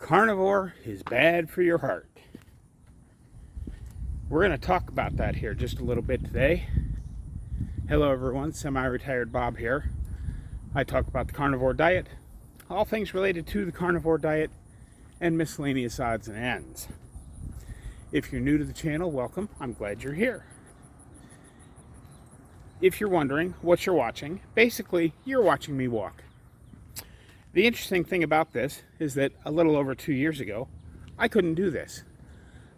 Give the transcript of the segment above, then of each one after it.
Carnivore is bad for your heart. We're going to talk about that here just a little bit today. Hello everyone, semi-retired Bob here. I talk about the carnivore diet, all things related to the carnivore diet, and miscellaneous odds and ends. If you're new to the channel, welcome. I'm glad you're here. If you're wondering what you're watching, basically you're watching me walk. The interesting thing about this is that a little over 2 years ago, I couldn't do this.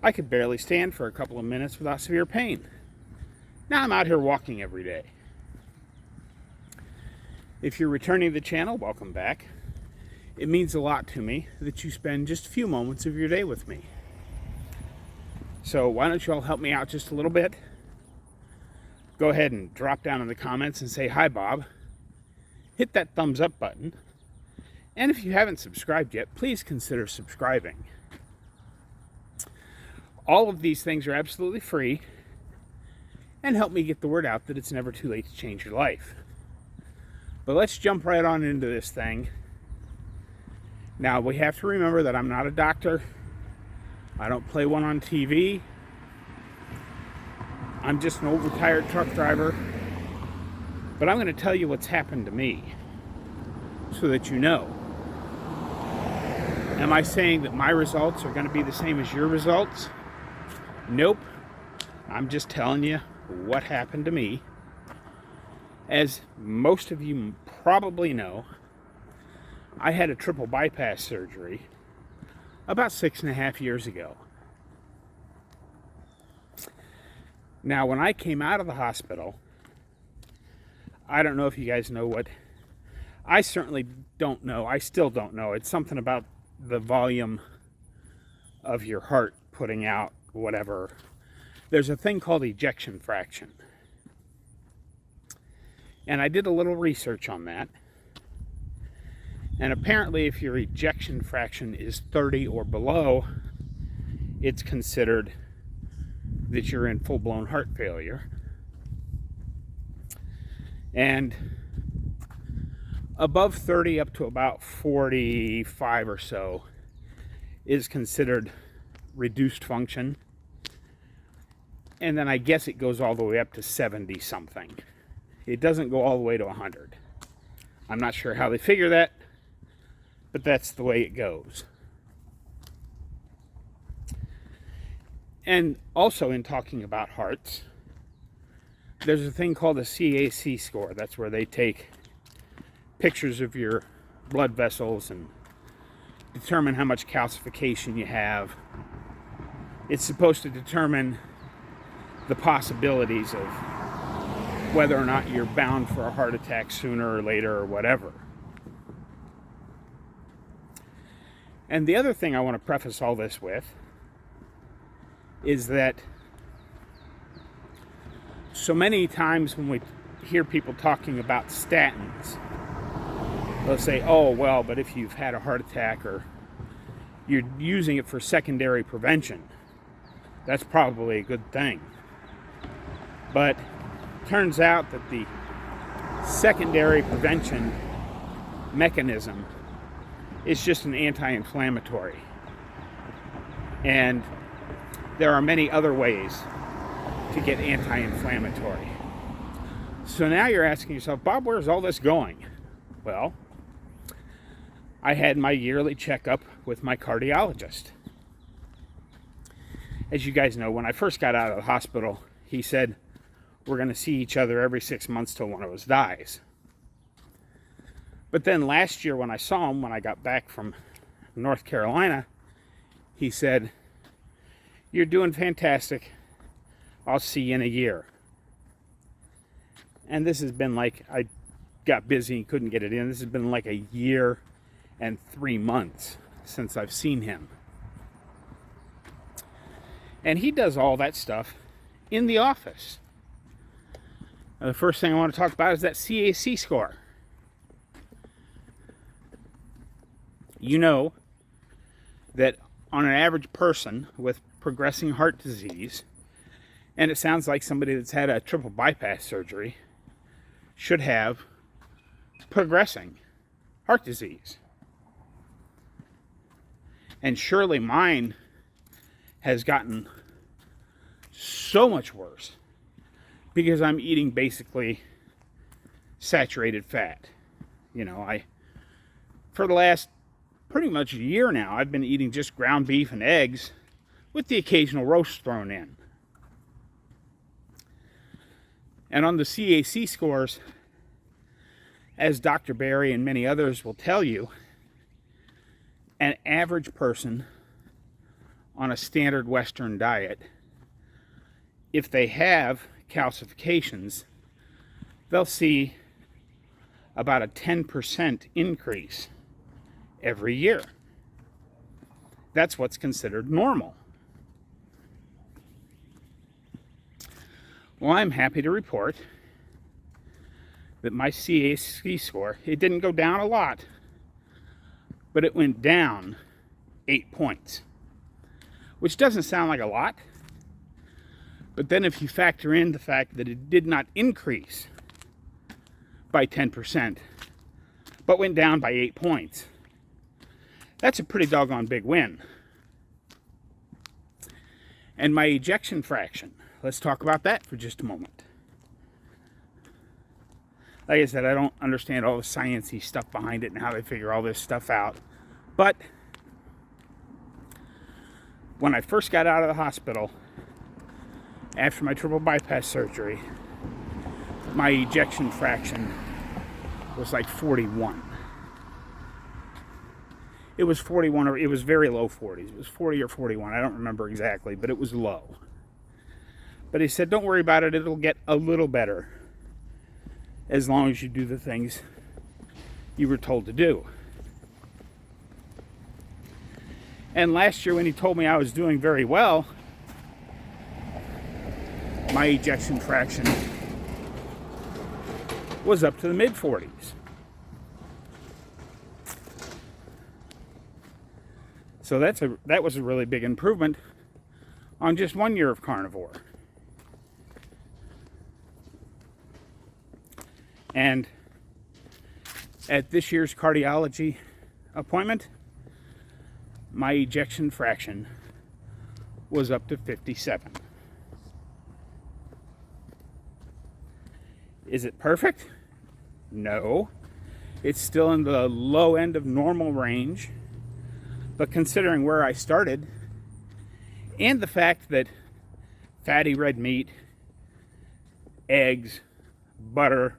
I could barely stand for a couple of minutes without severe pain. Now I'm out here walking every day. If you're returning to the channel, welcome back. It means a lot to me that you spend just a few moments of your day with me. So why don't you all help me out just a little bit? Go ahead and drop down in the comments and say, "Hi, Bob." Hit that thumbs up button. And if you haven't subscribed yet, please consider subscribing. All of these things are absolutely free and help me get the word out that it's never too late to change your life. But let's jump right on into this thing. Now, we have to remember that I'm not a doctor. I don't play one on TV. I'm just an old retired truck driver. But I'm going to tell you what's happened to me so that you know. Am I saying that my results are going to be the same as your results? Nope. I'm just telling you what happened to me. As most of you probably know, I had a triple bypass surgery about 6.5 years ago. Now, when I came out of the hospital, I don't know if you guys know what, I certainly don't know. I still don't know. It's something about the volume of your heart putting out whatever. There's a thing called ejection fraction. And I did a little research on that. And apparently if your ejection fraction is 30 or below, it's considered that you're in full-blown heart failure. And above 30 up to about 45 or so is considered reduced function. And then I guess it goes all the way up to 70 something. It doesn't go all the way to 100. I'm not sure how they figure that, but that's the way it goes. And also in talking about hearts, there's a thing called a CAC score. That's where they take pictures of your blood vessels and determine how much calcification you have. It's supposed to determine the possibilities of whether or not you're bound for a heart attack sooner or later or whatever. And the other thing I want to preface all this with is that so many times when we hear people talking about statins, they'll say, "Oh, well, but if you've had a heart attack or you're using it for secondary prevention, that's probably a good thing." But it turns out that the secondary prevention mechanism is just an anti-inflammatory. And there are many other ways to get anti-inflammatory. So now you're asking yourself, "Bob, where's all this going?" Well, I had my yearly checkup with my cardiologist. As you guys know, when I first got out of the hospital, he said, "We're going to see each other every 6 months till one of us dies." But then last year when I saw him, when I got back from North Carolina, he said, "You're doing fantastic. I'll see you in a year." And this has been like, I got busy and couldn't get it in. This has been like a year and 3 months since I've seen him. And he does all that stuff in the office. Now, the first thing I want to talk about is that CAC score. You know that on an average person with progressing heart disease, and it sounds like somebody that's had a triple bypass surgery should have progressing heart disease. And surely mine has gotten so much worse because I'm eating basically saturated fat. For the last pretty much a year now, I've been eating just ground beef and eggs with the occasional roast thrown in. And on the CAC scores, as Dr. Barry and many others will tell you, an average person on a standard Western diet, if they have calcifications, they'll see about a 10% increase every year. That's what's considered normal. Well, I'm happy to report that my CAC score, it didn't go down a lot, but it went down 8 points, which doesn't sound like a lot. But then if you factor in the fact that it did not increase by 10%, but went down by 8 points, that's a pretty doggone big win. And my ejection fraction, let's talk about that for just a moment. Like I said, I don't understand all the sciencey stuff behind it and how they figure all this stuff out. But when I first got out of the hospital, after my triple bypass surgery, my ejection fraction was like 41. It was 41, or it was very low 40s. It was 40 or 41. I don't remember exactly, but it was low. But he said, don't worry about it. It'll get a little better as long as you do the things you were told to do. And last year when he told me I was doing very well, my ejection fraction was up to the mid-40s. So that was a really big improvement on just 1 year of carnivore. And at this year's cardiology appointment, my ejection fraction was up to 57. Is it perfect? No. It's still in the low end of normal range. But considering where I started, and the fact that fatty red meat, eggs, butter,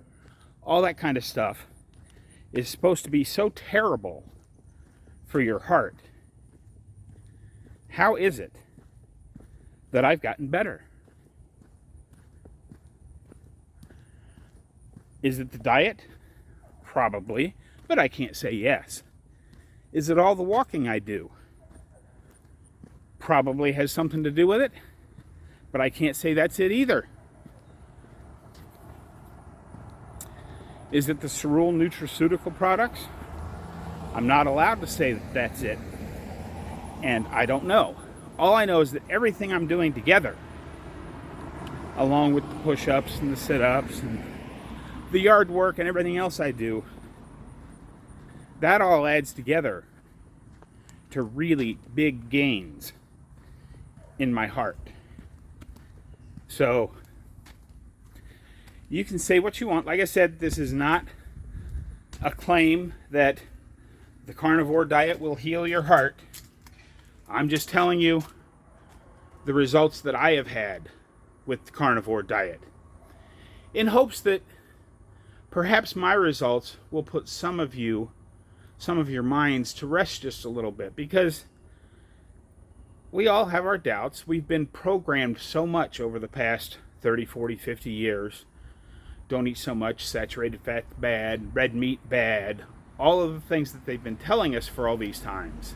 all that kind of stuff is supposed to be so terrible for your heart, how is it that I've gotten better? Is it the diet? Probably, but I can't say yes. Is it all the walking I do? Probably has something to do with it, but I can't say that's it either. Is it the Cerule nutraceutical products? I'm not allowed to say that that's it, and I don't know. All I know is that everything I'm doing together, along with the push-ups and the sit-ups and the yard work and everything else I do, that all adds together to really big gains in my heart. So you can say what you want. Like I said, this is not a claim that the carnivore diet will heal your heart. I'm just telling you the results that I have had with the carnivore diet, in hopes that perhaps my results will put some of your minds to rest just a little bit, because we all have our doubts. We've been programmed so much over the past 30, 40, 50 years. Don't eat so much, saturated fat bad, red meat bad, all of the things that they've been telling us for all these times.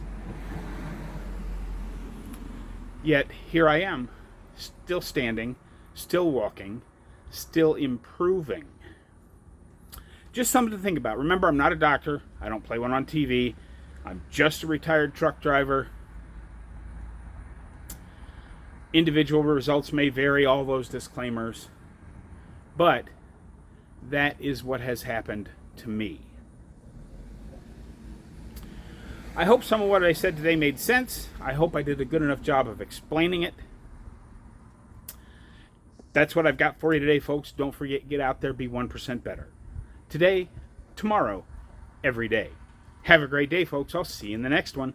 Yet here I am, still standing, still walking, still improving. Just something to think about. Remember, I'm not a doctor. I don't play one on TV. I'm just a retired truck driver. Individual results may vary, all those disclaimers. But that is what has happened to me. I hope some of what I said today made sense. I hope I did a good enough job of explaining it. That's what I've got for you today, folks. Don't forget, get out there, be 1% better. Today, tomorrow, every day. Have a great day, folks. I'll see you in the next one.